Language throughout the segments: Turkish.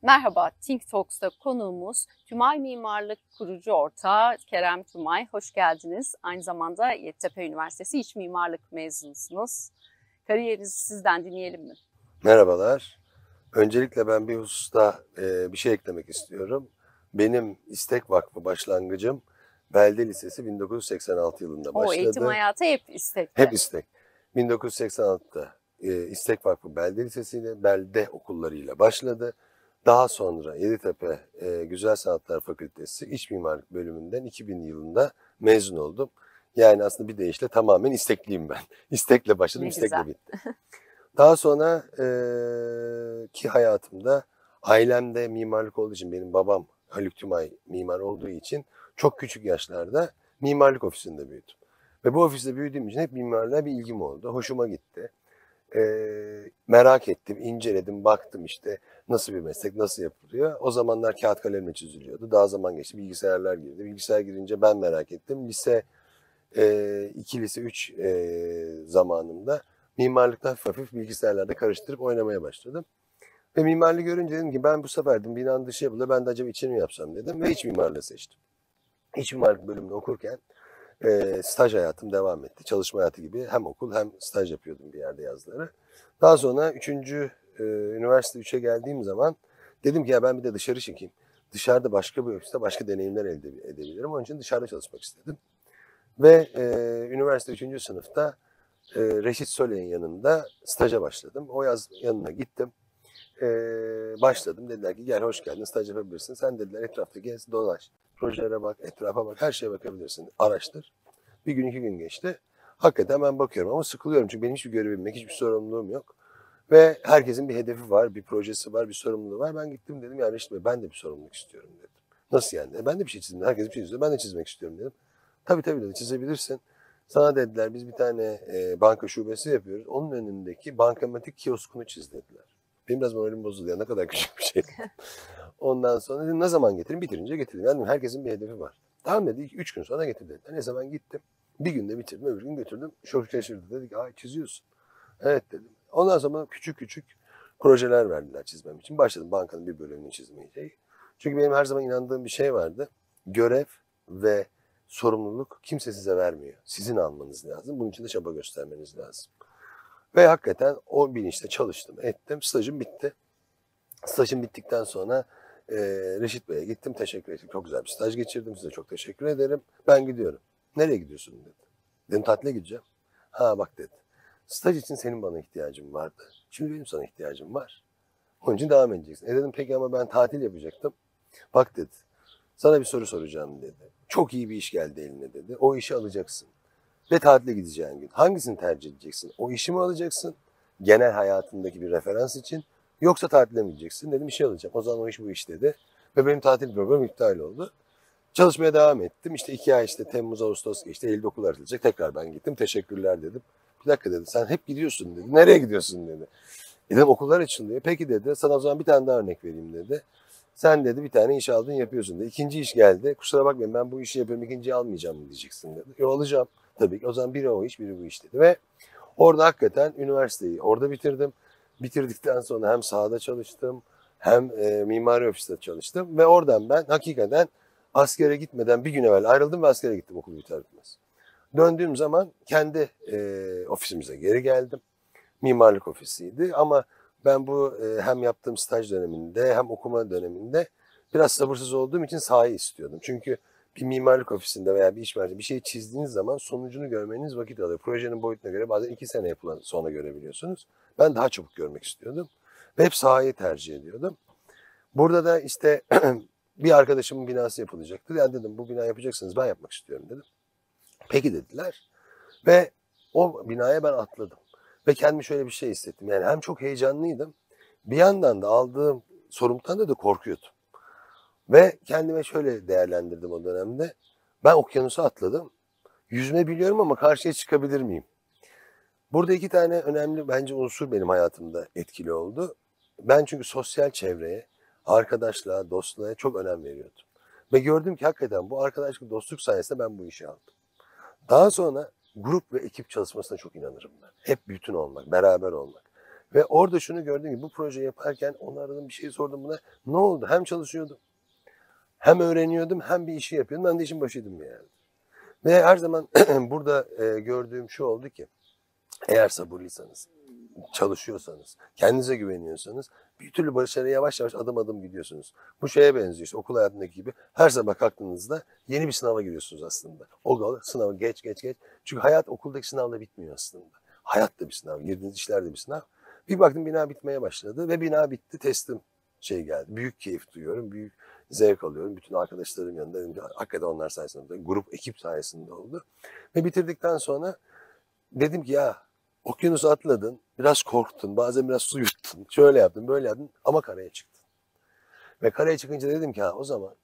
Merhaba, Think Talks'ta konuğumuz Tümay Mimarlık kurucu ortağı Kerem Tümay. Hoş geldiniz. Aynı zamanda Yeditepe Üniversitesi İç Mimarlık mezunusunuz. Kariyerinizi sizden dinleyelim mi? Merhabalar. Öncelikle ben bir hususta bir şey eklemek istiyorum. Benim İstek Vakfı başlangıcım Belde Lisesi 1986 yılında O eğitim başladı. hayatı hep istekli. Hep İstek. 1986'da İstek Vakfı Belde Lisesi'yle, Belde okullarıyla başladı. Daha sonra Yeditepe Güzel Sanatlar Fakültesi İç Mimarlık bölümünden 2000 yılında mezun oldum. Yani aslında bir deyişle tamamen istekliyim ben. İstekle başladım, Ne istekle güzel. bitti. Daha sonra ki hayatımda ailemde mimarlık olduğu için benim babam Haluk Tümay mimar olduğu için çok küçük yaşlarda mimarlık ofisinde büyüdüm. Ve bu ofiste büyüdüğüm için hep mimarlığa bir ilgim oldu. Hoşuma gitti. Merak ettim, inceledim, baktım işte nasıl bir meslek, nasıl yapılıyor. O zamanlar kağıt kalemle çiziliyordu. Daha zaman geçti, bilgisayarlar girdi. Bilgisayar girince ben merak ettim. Lise 2, lise 3 zamanımda mimarlıkta hafif hafif bilgisayarlarda karıştırıp oynamaya başladım. Ve mimarlığı görünce dedim ki ben bu sefer dedim, binanın dışı yapılıyor. Ben de acaba içini mi yapsam dedim ve iç mimarlığı seçtim. İç mimarlık bölümünde okurken staj hayatım devam etti. Çalışma hayatı gibi hem okul hem staj yapıyordum bir yerde yazları. Daha sonra üniversite 3'e geldiğim zaman dedim ki ya ben bir de dışarı çıkayım. Dışarıda başka bir ofiste başka deneyimler elde edebilirim. Onun için dışarıda çalışmak istedim. Ve üniversite 3. sınıfta Reşit Soley'in yanında staja başladım. O yaz yanına gittim. Başladım. Dediler ki gel hoş geldin staj yapabilirsin. Sen dediler etrafta gez dolaş. Projelere bak, etrafa bak, her şeye bakabilirsin. Araştır. Bir gün 2 gün geçti. Hakikaten ben bakıyorum ama sıkılıyorum. Çünkü benim hiçbir görevim yok, hiçbir sorumluluğum yok. Ve herkesin bir hedefi var, bir projesi var, bir sorumluluğu var. Ben gittim dedim ya Reşit Bey ben de bir sorumluluk istiyorum dedim. Nasıl yani? Ben de bir şey çizdim. Herkes bir şey çiziyor. Ben de çizmek istiyorum dedim. Tabii tabii dedi çizebilirsin. Sana dediler biz bir tane banka şubesi yapıyoruz. Onun önündeki bankamatik kioskunu çiz dediler. Benim biraz moralim bozuldu ya ne kadar küçük bir şey. Ondan sonra dedim ne zaman getireyim? Bitirince getireyim. Yani herkesin bir hedefi var. Tamam dedi 3 gün sonra getir dediler. Neyse ben gittim. Bir günde bitirdim öbür gün götürdüm. Çok şaşırdı. Dedi ki ay çiziyorsun. Evet dedim. Ondan sonra küçük küçük projeler verdiler çizmem için. Başladım bankanın bir bölümünü çizmeye. Çünkü benim her zaman inandığım bir şey vardı. Görev ve sorumluluk kimse size vermiyor. Sizin almanız lazım. Bunun için de çaba göstermeniz lazım. Ve hakikaten o bilinçle çalıştım, ettim. Stajım bitti. Stajım bittikten sonra Reşit Bey'e gittim. Teşekkür ettim. Çok güzel bir staj geçirdim. Size çok teşekkür ederim. Ben gidiyorum. Nereye gidiyorsun dedi. Dedim tatile gideceğim. Ha bak dedi. Staj için senin bana ihtiyacın vardı. Şimdi benim sana ihtiyacım var. Onun için devam edeceksin. Dedim peki ama ben tatil yapacaktım. Bak dedi. Sana bir soru soracağım dedi. Çok iyi bir iş geldi eline dedi. O işi alacaksın. Ve tatile gideceğin gün. Hangisini tercih edeceksin? O işi mi alacaksın? Genel hayatındaki bir referans için. Yoksa tatile mi gideceksin? Dedim bir şey alacağım. O zaman o iş bu iş dedi. Ve benim tatil programım iptal oldu. Çalışmaya devam ettim. İşte 2 ay işte Temmuz, Ağustos geçti. Eylül okul açılacak. Tekrar ben gittim. Teşekkürler dedim. Bir dakika dedi. Sen hep gidiyorsun dedi. Nereye gidiyorsun dedi. Dedim okullar açılıyor. Peki dedi. Sana o zaman bir tane daha örnek vereyim dedi. Sen dedi bir tane iş aldın yapıyorsun dedi. İkinci iş geldi. Kusura bakmayın ben bu işi yapıyorum. İkinciyi almayacağım mı diyeceksin dedi. Yo alacağım. Tabii ki. O zaman biri o iş biri bu iş dedi. Ve orada hakikaten üniversiteyi orada bitirdim. Bitirdikten sonra hem sahada çalıştım hem mimari ofiste çalıştım. Ve oradan ben hakikaten askere gitmeden bir gün evvel ayrıldım ve askere gittim okul biter bitmez. Döndüğüm zaman kendi ofisimize geri geldim. Mimarlık ofisiydi ama ben bu hem yaptığım staj döneminde hem okuma döneminde biraz sabırsız olduğum için sahayı istiyordum. Çünkü bir mimarlık ofisinde veya bir iş merkezinde bir şey çizdiğiniz zaman sonucunu görmeniz vakit alıyor. Projenin boyutuna göre bazen 2 sene yapılan sonra görebiliyorsunuz. Ben daha çabuk görmek istiyordum ve hep sahayı tercih ediyordum. Burada da işte bir arkadaşımın binası yapılacaktı. Yani dedim bu bina yapacaksınız ben yapmak istiyorum dedim. Peki dediler ve o binaya ben atladım. Ve kendimi şöyle bir şey hissettim. Yani hem çok heyecanlıydım. Bir yandan da aldığım sorumluluktan da korkuyordum. Ve kendime şöyle değerlendirdim o dönemde. Ben okyanusa atladım. Yüzme biliyorum ama karşıya çıkabilir miyim? Burada 2 tane önemli bence unsur benim hayatımda etkili oldu. Ben çünkü sosyal çevreye, arkadaşlığa, dostluğa çok önem veriyordum. Ve gördüm ki hakikaten bu arkadaşlık, dostluk sayesinde ben bu işi aldım. Daha sonra grup ve ekip çalışmasına çok inanırım ben. Hep bütün olmak, beraber olmak. Ve orada şunu gördüm ki bu projeyi yaparken onu aradım, bir şey sordum buna. Ne oldu? Hem çalışıyordum, hem öğreniyordum, hem bir işi yapıyordum. Ben de işin başıydım yani. Ve her zaman burada gördüğüm şu oldu ki eğer sabırlıysanız, çalışıyorsanız, kendinize güveniyorsanız bir türlü başarıya yavaş yavaş adım adım gidiyorsunuz. Bu şeye benziyor işte okul hayatındaki gibi. Her sabah kalktığınızda yeni bir sınava giriyorsunuz aslında. O sınavı geç. Çünkü hayat okuldaki sınavla bitmiyor aslında. Hayat da bir sınav, girdiğiniz işler de bir sınav. Bir baktım bina bitmeye başladı ve bina bitti, teslim geldi. Büyük keyif duyuyorum, büyük zevk alıyorum. Bütün arkadaşlarım yanında, hakikaten onlar sayesinde, grup, ekip sayesinde oldu. Ve bitirdikten sonra dedim ki ya okyanusu atladın, biraz korktun, bazen biraz su yuttun, şöyle yaptın, böyle yaptın ama karaya çıktın. Ve karaya çıkınca dedim ki ha o zaman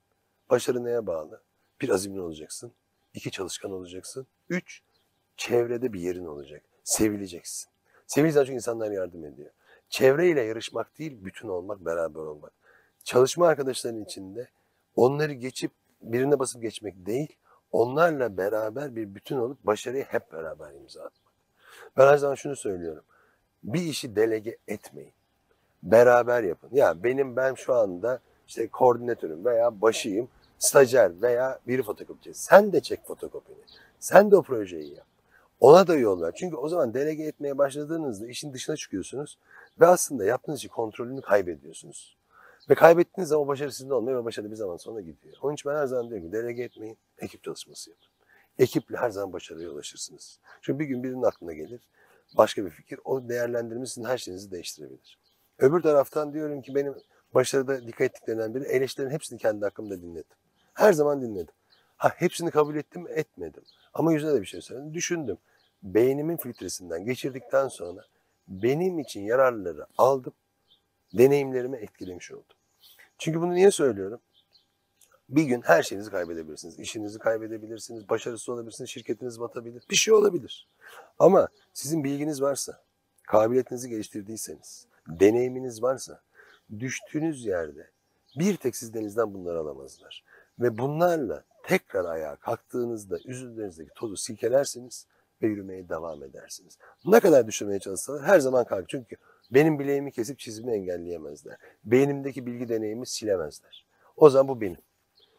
başarı neye bağlı? Bir azimli olacaksın, 2 çalışkan olacaksın, 3 çevrede bir yerin olacak, sevileceksin. Sevileceksin çünkü insanlar yardım ediyor. Çevreyle yarışmak değil, bütün olmak, beraber olmak. Çalışma arkadaşların içinde onları geçip birine basıp geçmek değil, onlarla beraber bir bütün olup başarıyı hep beraber imza atmak. Ben her zaman şunu söylüyorum. Bir işi delege etmeyin. Beraber yapın. Ya ben şu anda işte koordinatörüm veya başıyım, stajyer veya biri fotokopçi. Sen de çek fotokopini. Sen de o projeyi yap. Ona da yol ver. Çünkü o zaman delege etmeye başladığınızda işin dışına çıkıyorsunuz ve aslında yaptığınız işin kontrolünü kaybediyorsunuz. Ve kaybettiğiniz zaman o başarı sizde olmuyor ve başarı bir zaman sonra gidiyor. Onun için ben her zaman diyorum ki delege etmeyin, ekip çalışması yapın. Ekiple her zaman başarıya ulaşırsınız. Çünkü bir gün birinin aklına gelir, başka bir fikir, o değerlendirme sizin her şeyinizi değiştirebilir. Öbür taraftan diyorum ki benim başarıda dikkat ettiklerinden biri eleştirilerin hepsini kendi hakkımda dinledim. Her zaman dinledim. Hepsini kabul ettim mi? Etmedim. Ama yüzüne de bir şey söyledim. Düşündüm. Beynimin filtresinden geçirdikten sonra benim için yararları aldım, deneyimlerimi etkilemiş oldum. Çünkü bunu niye söylüyorum? Bir gün her şeyinizi kaybedebilirsiniz. İşinizi kaybedebilirsiniz, başarısız olabilirsiniz, şirketiniz batabilir. Bir şey olabilir. Ama sizin bilginiz varsa, kabiliyetinizi geliştirdiyseniz, deneyiminiz varsa, düştüğünüz yerde bir tek siz denizden bunları alamazlar. Ve bunlarla tekrar ayağa kalktığınızda üzerinizdeki tozu silkelersiniz ve yürümeye devam edersiniz. Ne kadar düşürmeye çalışsalar her zaman kalk. Çünkü benim bileğimi kesip çizimi engelleyemezler. Beynimdeki bilgi deneyimi silemezler. O zaman bu benim.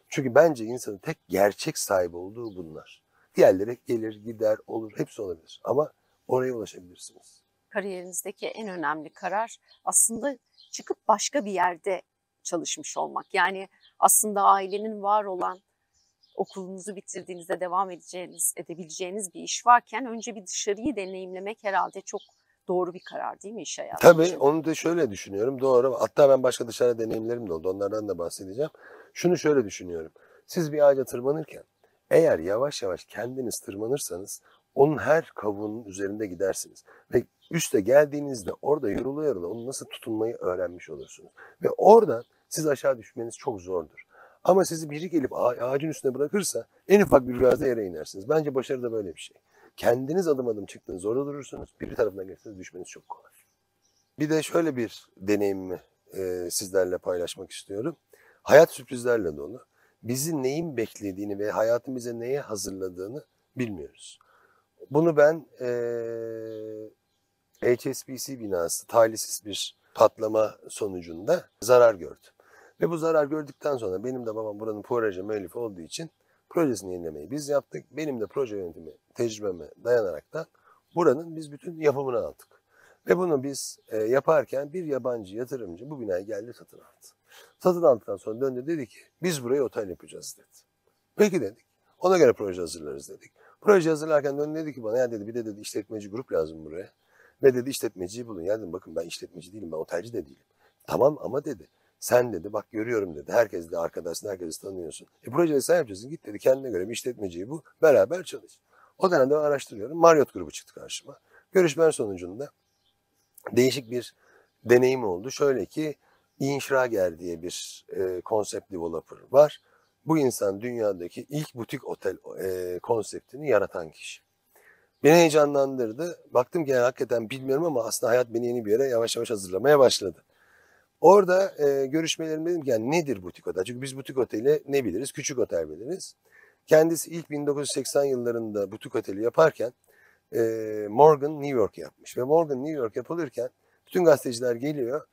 Çünkü bence insanın tek gerçek sahibi olduğu bunlar. Diğerleri gelir, gider, olur, hepsi olabilir. Ama oraya ulaşabilirsiniz. Kariyerinizdeki en önemli karar aslında çıkıp başka bir yerde çalışmış olmak. Yani aslında ailenin var olan okulunuzu bitirdiğinizde devam edebileceğiniz bir iş varken önce bir dışarıyı deneyimlemek herhalde çok doğru bir karar değil mi iş hayatı Tabii için? onu da şöyle düşünüyorum. Doğru. Hatta ben başka dışarı deneyimlerim de oldu. Onlardan da bahsedeceğim. Şunu şöyle düşünüyorum. Siz bir ağaca tırmanırken eğer yavaş yavaş kendiniz tırmanırsanız onun her kavuğunun üzerinde gidersiniz. Ve üste geldiğinizde orada yorula yorula onu nasıl tutunmayı öğrenmiş olursunuz. Ve oradan siz aşağı düşmeniz çok zordur. Ama sizi biri gelip ağacın üstüne bırakırsa en ufak bir rüzgarda yere inersiniz. Bence başarı da böyle bir şey. Kendiniz adım adım çıktığınız orada durursunuz. Biri tarafından gelirseniz düşmeniz çok kolay. Bir de şöyle bir deneyimimi sizlerle paylaşmak istiyorum. Hayat sürprizlerle dolu. Bizi neyin beklediğini ve hayatın bize neye hazırladığını bilmiyoruz. Bunu ben HSBC binası talihsiz bir patlama sonucunda zarar gördüm. Ve bu zarar gördükten sonra benim de babam buranın proje müellifi olduğu için projesini yenilemeyi biz yaptık. Benim de proje yönetimi tecrübeme dayanarak da buranın biz bütün yapımını aldık. Ve bunu biz yaparken bir yabancı yatırımcı bu binayı geldi satın aldı. Satın aldıktan sonra döndü dedi ki biz burayı otel yapacağız dedi. Peki dedik. Ona göre proje hazırlarız dedik. Proje hazırlarken döndü dedi ki bana ya dedi bir de dedi işletmeci grup lazım buraya. Ve dedi işletmeciyi bulun. Ya dedim bakın ben işletmeci değilim ben otelci de değilim. Tamam ama dedi sen dedi bak görüyorum dedi. Herkes de arkadaşsın herkesi tanıyorsun. Projeyi sen yapacaksın git dedi kendine göre bir işletmeciyi bul beraber çalış. O dönemde araştırıyorum. Marriott grubu çıktı karşıma. Görüşmen sonucunda değişik bir deneyim oldu. Şöyle ki Inschrager diye bir konsept developer var. Bu insan dünyadaki ilk butik otel konseptini yaratan kişi. Beni heyecanlandırdı. Baktım ki yani hakikaten bilmiyorum ama aslında hayat beni yeni bir yere yavaş yavaş hazırlamaya başladı. Orada görüşmelerimde dedim ki yani nedir butik otel? Çünkü biz butik oteli ne biliriz? Küçük otel biliriz. Kendisi ilk 1980 yıllarında butik oteli yaparken Morgan New York yapmış. Ve Morgan New York yapılırken Bütün gazeteciler geliyor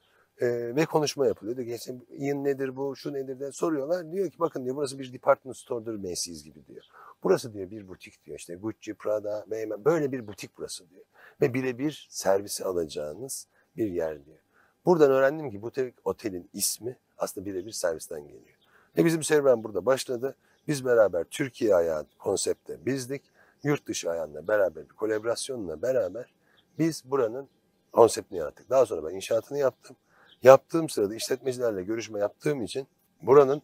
ve konuşma yapılıyor. Diyor ki işte yın nedir bu, şu nedir de soruyorlar. Diyor ki bakın diyor burası bir department store'dur Macy's gibi diyor. Burası diyor bir butik diyor. İşte Gucci, Prada, B&M böyle bir butik burası diyor. Ve birebir servisi alacağınız bir yer diyor. Buradan öğrendim ki bu otelin ismi aslında birebir servisten geliyor. Ve bizim serüven burada başladı. Biz beraber Türkiye ayağı konsepte bizdik. Yurt dışı ayağıyla beraber bir kolaborasyonla beraber biz buranın konseptini yarattık. Daha sonra ben inşaatını yaptım. Yaptığım sırada işletmecilerle görüşme yaptığım için buranın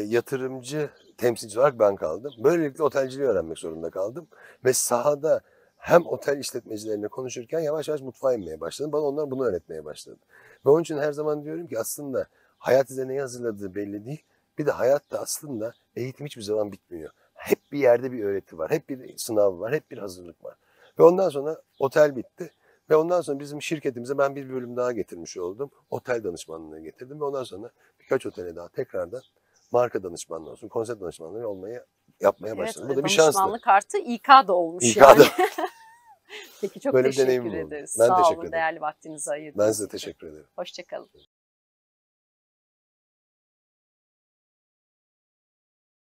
yatırımcı temsilci olarak ben kaldım. Böylelikle otelciliği öğrenmek zorunda kaldım. Ve sahada hem otel işletmecilerine konuşurken yavaş yavaş mutfağa inmeye başladım. Bana onlar bunu öğretmeye başladı. Ve onun için her zaman diyorum ki aslında hayat size neyi hazırladığı belli değil. Bir de hayatta aslında eğitim hiçbir zaman bitmiyor. Hep bir yerde bir öğreti var, hep bir sınav var, hep bir hazırlık var. Ve ondan sonra otel bitti. Ve ondan sonra bizim şirketimize ben bir bölüm daha getirmiş oldum. Otel danışmanlığı getirdim ve ondan sonra birkaç otele daha tekrardan marka danışmanlığı olsun, konsept danışmanlığı yapmaya başladım. Bu da bir şanslı. Danışmanlık artı İK'da olmuş İK'da. yani. Peki çok Böyle bir teşekkür deneyimim oldu. ederiz. Ben Sağ teşekkür olun ederim. değerli vaktinizi ayırdığınız Ben için. size teşekkür ederim. Hoşça kalın.